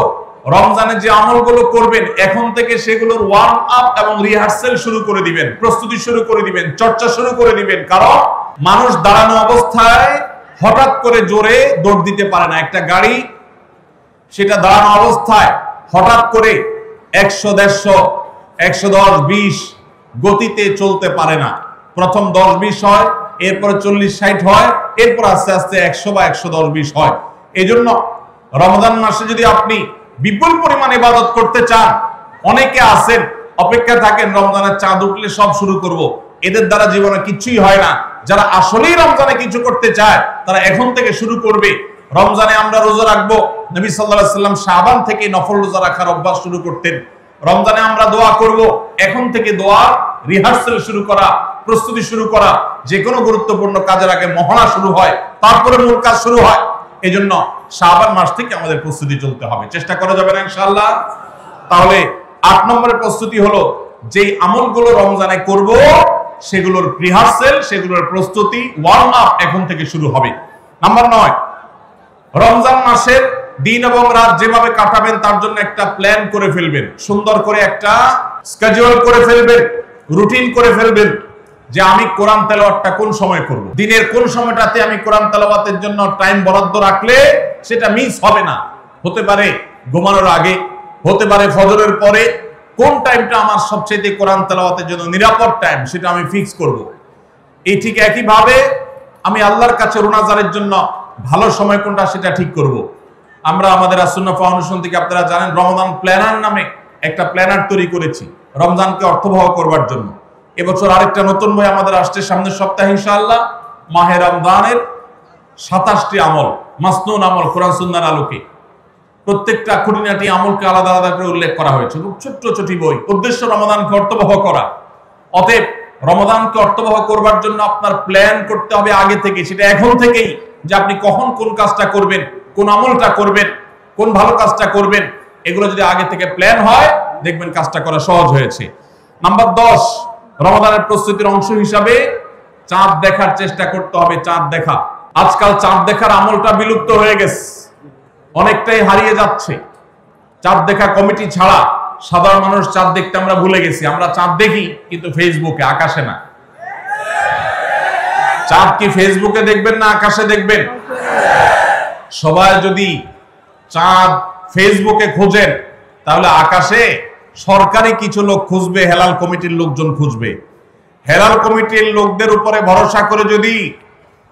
রমজানে যে আমলগুলো করবেন এখন থেকে সেগুলোর ওয়ার্ম আপ এবং রিহার্সাল শুরু করে দিবেন, প্রস্তুতি শুরু করে দিবেন, চর্চা শুরু করে দিবেন। কারণ মানুষ দাঁড়ানো অবস্থায় হঠাৎ করে জোরে দৌড় দিতে পারে না। একটা গাড়ি সেটা দাঁড়ানো অবস্থায় হঠাৎ করে 100, 150, 110, 20 গতিতে চলতে পারে না। প্রথম 10, 20 হয়, এরপরে 40, 60 হয়, এরপর আস্তে আস্তে 100 বা 110, 20 হয়। এই জন্য রমজান মাসে যদি আপনি বিপুল পরিমাণ ইবাদত করতে চান, অনেকে আছেন অপেক্ষা থাকেন রমজানের চাঁদ উঠলে সব শুরু করব, এদের দ্বারা জীবনে কিছুই হয় না। যারা আসলেই রমজানে কিছু করতে চায় তারা এখন থেকে শুরু করবে। রমজানে আমরা রোজা রাখবো, নবী সাল্লাল্লাহু আলাইহি ওয়াসাল্লাম শাবান থেকে নফল রোজা রাখার অভ্যাস শুরু করতেন। রমজানে আমরা দোয়া করব, এখন থেকে দোয়া রিহার্সাল শুরু করা, প্রস্তুতি শুরু করা। যে কোনো গুরুত্বপূর্ণ কাজের আগে মহড়া শুরু হয়, তারপরে মূল কাজ শুরু হয়। এই জন্য শাবান মাস থেকে আমাদের প্রস্তুতি চলতে হবে, চেষ্টা করা যাবে না ইনশাআল্লাহ। তাহলে 8 নম্বরের প্রস্তুতি হলো যেই আমলগুলো রমজানে করব সেগুলোর রিহার্সাল, সেগুলোর প্রস্তুতি, ওয়ার্ম আপ এখন থেকে শুরু হবে। নাম্বার 9, রমজান মাসের দিন এবং রাত যেভাবে কাটাবেন তার জন্য একটা প্ল্যান করে ফেলবেন, সুন্দর করে একটা স্কেডিউল করে ফেলবেন, রুটিন করে ফেলবেন যে আমি কোরআন তেলাওয়াতটা কোন সময় করব, দিনের কোন সময়টাতে আমি কোরআন তেলাওয়াতের জন্য টাইম বরাদ্দ রাখলে সেটা মিস হবে না। হতে পারে ঘুমানোর আগে, হতে পারে ফজরের পরে, কোন টাইমটা আমার সবচেয়ে কোরআন তেলাওয়াতের জন্য নিরাপদ টাইম সেটা আমি ফিক্স করব। এই ঠিক একইভাবে আমি আল্লাহর কাছে রোনাজারের জন্য ভালো সময় কোনটা সেটা ঠিক করব। আমরা আমাদের আসুন্নাহ ফাউন্ডেশন থেকে আপনারা জানেন রমাদান প্ল্যানার নামে একটা প্ল্যানার তৈরি করেছি রমজানকে অর্থবহ করবার জন্য। এবছর আরেকটা নতুন বই আমাদের আসছে সামনের সপ্তাহে ইনশাআল্লাহ, মাহে রমজানের 27টি আমল, মাসনুন আমল কোরআন সুন্নাহর আলোকে। প্রত্যেকটা খুঁটিনাটি আমলকে আলাদা আলাদা করে উল্লেখ করা হয়েছে, খুব ছোট্ট ছোট বই। উদ্দেশ্য রমজানকে অর্থবহ করা। অতএব রমজানকে অর্থবহ করবার জন্য আপনার প্ল্যান করতে হবে আগে থেকে, সেটা এখন থেকেই, যে আপনি কখন কোন কাজটা করবেন, কোন আমলটা করবেন, কোন ভালো কাজটা করবেন। এগুলো যদি আগে থেকে প্ল্যান হয় দেখবেন কাজটা করা সহজ হয়েছে। নাম্বার 10, রমজানের প্রস্তুতির অংশ হিসাবে চাঁদ দেখার চেষ্টা করতে হবে। চাঁদ দেখা, আজকাল চাঁদ দেখার আমলটা বিলুপ্ত হয়ে গেছে, অনেকটাই হারিয়ে যাচ্ছে। চাঁদ দেখা কমিটি ছাড়া সাধারণ মানুষ চাঁদ দেখতে আমরা ভুলে গেছি। আমরা চাঁদ দেখি কিন্তু ফেসবুকে, আকাশে না। চাঁদ কি ফেসবুকে দেখবেন না আকাশে দেখবেন? সবাই যদি চাঁদ ফেসবুকে খোঁজেন তাহলে আকাশে সরকারি কিছু লোক খুঁজবে, হেলাল কমিটির লোকজন খুঁজবে। হেলাল কমিটির লোকদের উপরে ভরসা করে যদি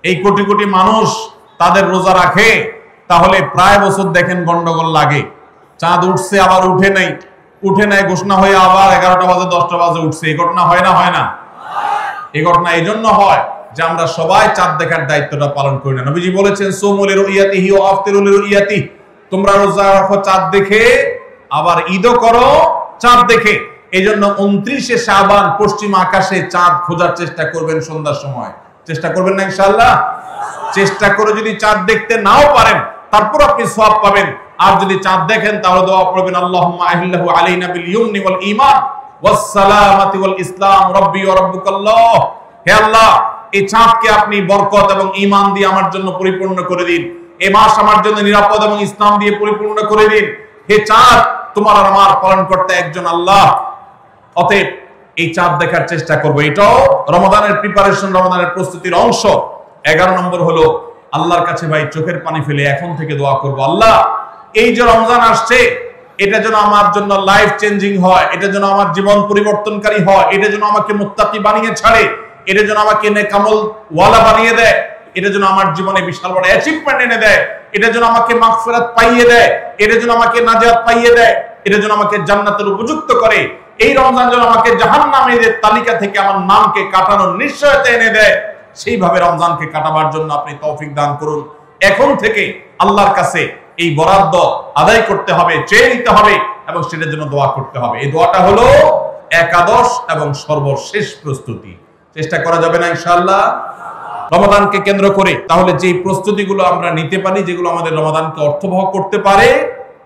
এই কোটি কোটি মানুষ তাদের রোজা রাখে তাহলে প্রায় বছর দেখেন গন্ডগোল লাগে। চাঁদ উঠছে আবার উঠে নেই, উঠে নেয় ঘোষণা হয়ে আবার 11টা বাজে 10টা বাজে উঠছে। এই ঘটনা হয় না? হয় না? এই ঘটনা এই জন্য হয় যে আমরা সবাই চাঁদ দেখার দায়িত্বটা পালন করি না। নবীজি বলেছেন সুমু লিরুইয়াতিহি ওয়া আফতিরু লিরুইয়াতিহি, তোমরা রোজা রাখো চাঁদ দেখে, আবার ঈদও করো চাঁদ দেখে। এই জন্য 29শে শাবান পশ্চিম আকাশে চাঁদ খোঁজার চেষ্টা করবেন সন্ধ্যার সময়। চেষ্টা করবেন না ইনশাআল্লাহ? চেষ্টা করে যদি চাঁদ দেখতে নাও পারেন তারপর আপনি সওয়াব পাবেন। আর যদি চাঁদ দেখেন তাহলে দোয়া করবেন আল্লাহুম্মা আহিল্লাহু আলাইনা বিল ইয়ুমনি ওয়াল ঈমান ওয়াস সালামাতি ওয়াল ইসলাম রাব্বি ওয়া রাব্বুকাল্লাহ। হে আল্লাহ, এই চাঁদকে আপনি বরকত এবং ঈমান দিয়ে আমার জন্য পরিপূর্ণ করে দিন। এই মাস আমার জন্য নিরাপদ এবং ইসলাম দিয়ে পরিপূর্ণ করে দিন। হে চাঁদ, তোমার আর আমার পালনকর্তা একজন আল্লাহ। অতএব এই চাঁদ দেখার চেষ্টা করব। এটাও রমাদানের প্রিপারেশন, রমাদানের প্রস্তুতির অংশ। 11 নম্বর হলো আল্লাহর কাছে ভাই চোখের পানি ফেলে এখন থেকে দোয়া করব, আল্লাহ এই যে রমজান আসছে এটা যেন আমার জন্য লাইফ চেঞ্জিং হয়, এটা যেন আমার জীবন পরিবর্তনকারী হয়, এটা যেন আমাকে মুত্তাকি বানিয়ে ছাড়ে, এটা যেন আমাকে নেকামল ওয়ালা বানিয়ে দেয়, এটা যেন আমার জীবনে বিশাল বড় অ্যাচিভমেন্ট এনে দেয়, এটা যেন আমাকে মাগফিরাত পাইয়ে দেয়, এটা যেন আমাকে নাজাত পাইয়ে দেয়, এটা যেন আমাকে জান্নাতের উপযুক্ত করে। এই রমজান যেন আমাকে জাহান্নামীদের তালিকা থেকে আমার নামকে কাটানোর নিশ্চয়তা এনে দেয়। সেইভাবে রমজানকে কাটাবার জন্য আপনি তৌফিক দান করুন। এখন থেকে আল্লাহর কাছে এই বরাদ্দ আদায় করতে হবে, চেয়ে নিতে হবে এবং সেটার জন্য দোয়া করতে হবে। এই দোয়াটা হলো একাদশ এবং সর্বশেষ প্রস্তুতি। চেষ্টা করা যাবে না ইনশাআল্লাহ রমাদানকে কেন্দ্র করে? তাহলে যে প্রস্তুতিগুলো আমরা নিতে পারি, যেগুলো আমাদের রমাদানকে অর্থবহ করতে পারে,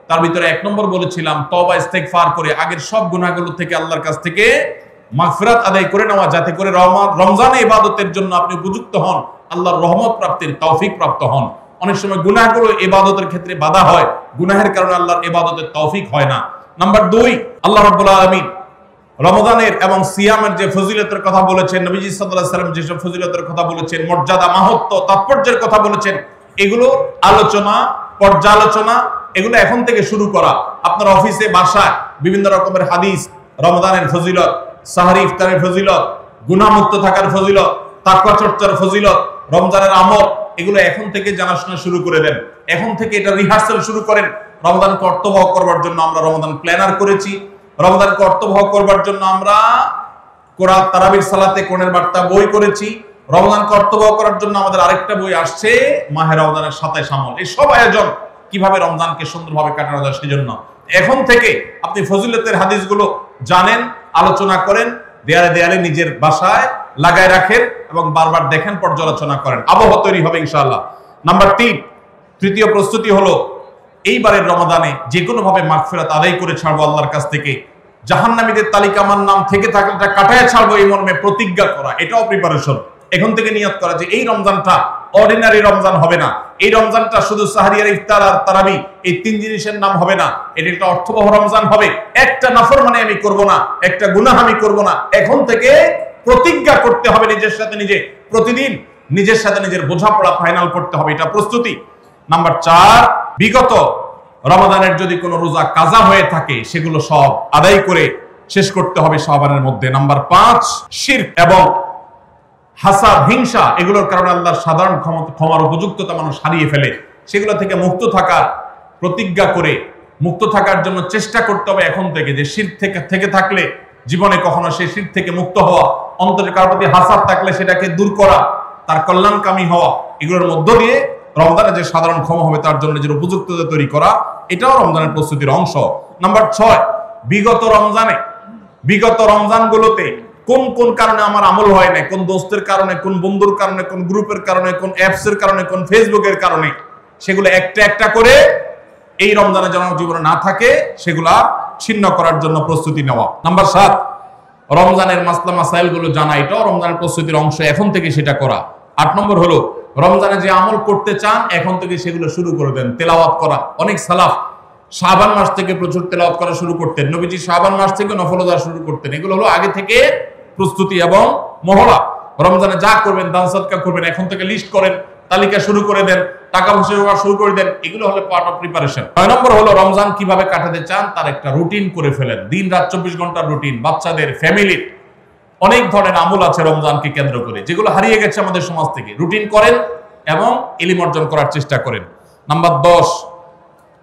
তার ভিতরে 1 নম্বর বলেছিলাম তওবা ইস্তেগফার করে আগের সব গুনাহগুলো থেকে আল্লাহর কাছ থেকে মাগফিরাত আদায় করে নেওয়া, যাতে করে রমজানে ইবাদতের জন্য আপনি উপযুক্ত হন, আল্লাহর রহমত প্রাপ্তির তৌফিক প্রাপ্ত হন। অনেক সময় গুনাহগুলো ইবাদতের ক্ষেত্রে বাধা হয়, গুনাহের কারণে আল্লাহর ইবাদতের তৌফিক হয় না। নাম্বার 2, আল্লাহ রাব্বুল আলামিন রমজানের এবং সিয়ামের যে ফজিলতের কথা বলেছেন, নবীজি সাল্লাল্লাহু আলাইহি ওয়াসাল্লাম যেসব ফজিলতের কথা বলেছেন, মর্যাদা, মাহাত্ম্য, তাৎপর্যের কথা বলেছেন, এগুলো আলোচনা, পর্যালোচনা, এগুলো এখন থেকে শুরু করা। আপনার অফিসে, বাসায় বিভিন্ন রকমের হাদিস, রমজানের ফজিলত, সাহরি ইফতারের ফজিলত, গুনাহমুক্ত থাকার ফজিলত, তাকওয়া চর্চার ফজিলত, রমজানের আমল, এগুলো এখন থেকে জানাশোনা শুরু করে দেন। এখন থেকে এটা রিহার্সাল শুরু করেন। রমজানকে অর্থবহ করবার জন্য আমরা রমজান প্ল্যানার করেছি। রমজানকে অর্থবহ করবার জন্য আমরা কোরআন তারাবির সালাতে কোরআনের বার্তা বই করেছি। রমজানকে অর্থবহ করার জন্য আমাদের আরেকটা বই আসছে, মাহে রমজানের 27 আমল। এই সব আয়োজন কিভাবে রমজানকে সুন্দরভাবে কাটানো যায় সেজন্য এখন থেকে আপনি ফজিলতের হাদিসগুলো জানেন, আলোচনা করেন, দেয়ালে দেয়ালে নিজের বাসায় লাগায় রাখেন এবং বারবার দেখেন, পর্যালোচনা করেন, আবহ তৈরি হবে ইনশাআল্লাহ। নাম্বার 3, তৃতীয় প্রস্তুতি হলো এইবারের রমাদানে যে কোনো ভাবে মাগফিরাত আদায় করে ছাড়বো আল্লাহর কাছ থেকে। জাহান্নামীদের তালিকা আমার নাম থেকে থাকলে এটা কাটায় ছাড়বো এই মর্মে প্রতিজ্ঞা করা, এটাও প্রিপারেশন। এখন থেকে নিয়ত করা যে এই রমজানটা অর্ডিনারি রমজান হবে না, এই রমজানটা শুধু সাহরি আর ইফতার আর তারাবি এই 3 জিনিসের নাম হবে না, এটা একটা অর্থবহ রমজান হবে। একটা নাফরমানি আমি করব না, একটা গুনাহ আমি করব না। এখন থেকে প্রতিজ্ঞা করতে হবে নিজের সাথে নিজে, প্রতিদিন নিজের সাথে নিজের বোঝাপড়া ফাইনাল করতে হবে, এটা প্রস্তুতি। নাম্বার 4, বিগত রমাদানের যদি কোনো রোজা কাজা হয়ে থাকে সেগুলো সব আদায় করে শেষ করতে হবে শাবানের মধ্যে। নাম্বার 5, শিরক এবং হাসাদ, হিংসা, এগুলোর কারণে আল্লাহর সাধারণ ক্ষমার উপযুক্ততা মানুষ হারিয়ে ফেলে, সেগুলো থেকে মুক্ত থাকার প্রতিজ্ঞা করে মুক্ত থাকার জন্য চেষ্টা করতে হবে এখন থেকে, যে শিরক থেকে থাকলে জীবনে কখনো সেই শিরক থেকে মুক্ত হওয়া, অন্তরে কারোর প্রতি হাসাদ থাকলে সেটাকে দূর করা, তার কল্যাণকামী হওয়া, এগুলোর মধ্য দিয়ে রমজানে যে সাধারণ ক্ষমা হবে তার জন্য নিজের উপযুক্ততা তৈরি করা, এটাও রমজানের প্রস্তুতির অংশ। নাম্বার 6, বিগত রমজানগুলোতে কোন কোন কারণে আমার আমল হয় না, কোন দোস্তের কারণে, কোন বন্ধুর কারণে, কোন গ্রুপের কারণে, কোন অ্যাপসের কারণে, কোন ফেসবুকের কারণে, সেগুলো একটা একটা করে এই রমজানে যেন জীবনে না থাকে সেগুলা ছিন্ন করার জন্য প্রস্তুতি নেওয়া। নাম্বার 7, রমজানের মাসলা মাসাইল গুলো জানা, এটাও রমজানের প্রস্তুতির অংশ, এখন থেকে সেটা করা। 8 নম্বর হলো রমজানে যে আমল করতে চান এখন থেকে সেগুলো শুরু করে দেন, তেলাওয়াত করা। অনেক সালাফ শাবান মাস থেকে প্রচুর তেলাওয়াত করা শুরু করতেন, নবীজি শাবান মাস থেকে নফল রোজা শুরু করতেন। এগুলো হলো আগে থেকে প্রস্তুতি এবং মহড়া। রমজানে যা করবেন, দান সদকা করবেন, এখন থেকে লিস্ট করেন, তালিকা শুরু করে দেন, টাকা পয়সা শুরু করে দেন, এগুলো হলো পার্ট অফ প্রিপারেশন। 9 নম্বর হলো রমজান কিভাবে কাটাতে চান তার একটা রুটিন করে ফেলেন, দিন রাত 24 ঘন্টার রুটিন। বাচ্চাদের, ফ্যামিলির অনেক ধরনের আমল আছে রমজানকে কেন্দ্র করে, যেগুলো হারিয়ে গেছে আমাদের সমাজ থেকে। রুটিন করেন এবং ইলম অর্জন করার চেষ্টা করেন। নাম্বার 10,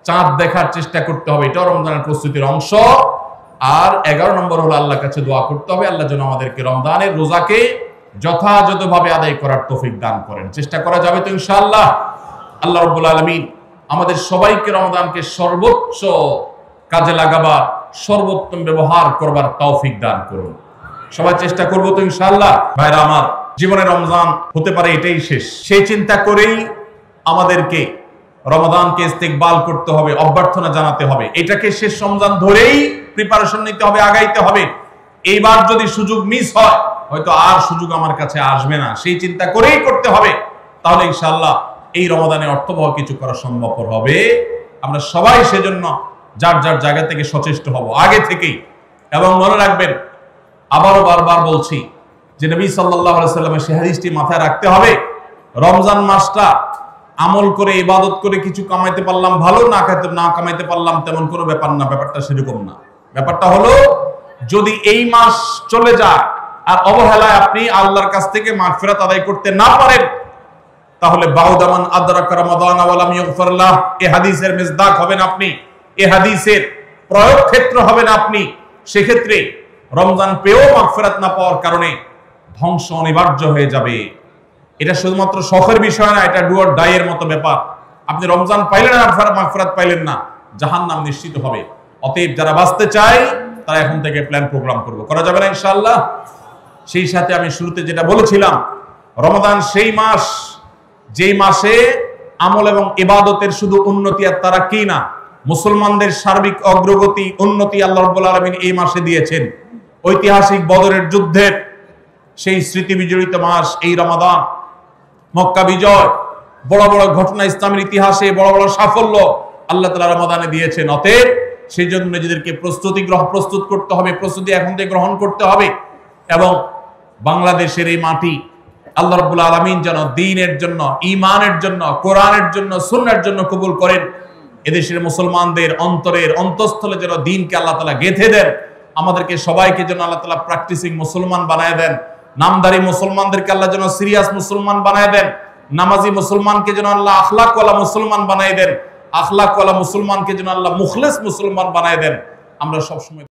চাঁদ দেখার চেষ্টা করতে হবে, এটাও রমজানের প্রস্তুতির অংশ। আর 11 নম্বর হলো আল্লাহর কাছে দোয়া করতে হবে, আল্লাহ যেন আমাদেরকে রমজানের রোজাকে যথাযথভাবে আদায় করার তৌফিক দান করেন। চেষ্টা করা যাবে তো ইনশাআল্লাহ। আল্লাহ রাব্বুল আলামিন আমাদের সবাইকে রমজানকে সর্বোচ্চ কাজে লাগাবার, সর্বোত্তম ব্যবহার করবার তৌফিক দান করুন। সবাই চেষ্টা করবো তো ইনশাআল্লাহ। ভাইরা আমার, জীবনে রমজান হতে পারে এটাই শেষ, সেই চিন্তা করেই আমাদেরকে রমাদানকে ইস্তেকবাল করতে হবে, অভ্যর্থনা জানাতে হবে। এটাকে শেষ রমজান ধরেই প্রিপারেশন নিতে হবে, আগাইতে হবে। এইবার যদি সুযোগ মিস হয়, হয়তো আর সুযোগ আমার কাছে আসবে না, সেই চিন্তা করেই করতে হবে। তাহলে ইনশাআল্লাহ এই রমাদানে অর্থবহ কিছু করা সম্ভবপর হবে। আমরা সবাই সেজন্য যার যার জায়গা থেকে সচেষ্ট হব আগে থেকেই। এবং মনে রাখবেন, আবারও বারবার বলছি যে নবী সাল্লাল্লাহু আলাইহি সাল্লামের সেই হাদিসটি মাথায় রাখতে হবে, রমজান মাসটা আমল করে, ইবাদত করে কিছু কামাইতে পারলাম ভালো, না কামাইতে পারলাম তেমন কোনো ব্যাপার না। ব্যাপারটা সেরকম না। ব্যাপারটা হলো, যদি এই মাস চলে যায় আর অবহেলায় আপনি আল্লাহর কাছ থেকে মাগফিরাত আদায় করতে না পারেন, তাহলে বাউদামান আদরাকা রমাদান ওয়া লাম ইগফার লাহ, এই হাদিসের মিসদাক হবেন আপনি, এই হাদিসের প্রয়োগ ক্ষেত্র হবেন আপনি। সেক্ষেত্রে রমজান পেয়েও মাগফিরাত না পাওয়ার কারণে ধ্বংস অনিবার্য হয়ে যাবে। এটা শুধুমাত্র শখের বিষয় না, এটা ডু অর ডাই এর মতো ব্যাপার। আপনি রমজান পাইলেন আর মাগফিরাত পাইলেন না, জাহান্নাম নিশ্চিত হবে। অতএব যারা বাঁচতে চায় তারা এখন থেকে প্ল্যান প্রোগ্রাম করবো, করা যাবে না ইনশাআল্লাহ। সেই সাথে আমি শুরুতে যেটা বলেছিলাম, রমাদান সেই মাস যেই মাসে আমল এবং ইবাদতের শুধু উন্নতি আর তারা কি না, মুসলমানদের সার্বিক অগ্রগতি, উন্নতি আল্লাহ রাব্বুল আলামিন এই মাসে দিয়েছেন। ঐতিহাসিক বদরের যুদ্ধের সেই স্মৃতি বিজড়িত মাস এই রমাদান, মক্কা বিজয়, বড় বড় ঘটনা ইসলামের ইতিহাসে, বড় বড় সাফল্য আল্লাহ তাআলা রমাদানে দিয়েছেন। অতএব সেই জন্য নিজেদেরকে প্রস্তুত করতে হবে, প্রস্তুতি এখন থেকে গ্রহণ করতে হবে। এবং বাংলাদেশের এই মাটি আল্লাহ রাব্বুল আলামিন যেন দ্বীনের জন্য, ঈমানের জন্য, কোরআনের জন্য, সুন্নাহর জন্য কবুল করেন। এদেশের মুসলমানদের অন্তরের অন্তঃস্থলে যেন দ্বীনকে আল্লাহ তাআলা গেঁথে দেন। আমাদেরকে সবাইকে যেন আল্লাহ তাআলা প্র্যাকটিসিং মুসলমান বানায় দেন। নামদারি মুসলমানদেরকে আল্লাহ যেন সিরিয়াস মুসলমান বানায় দেন। নামাজি মুসলমানকে যেন আল্লাহ আখলাকওয়ালা মুসলমান বানায় দেন। আখলাকওয়ালা মুসলমানকে যেন আল্লাহ মুখলিস মুসলমান বানায় দেন। আমরা সবসময়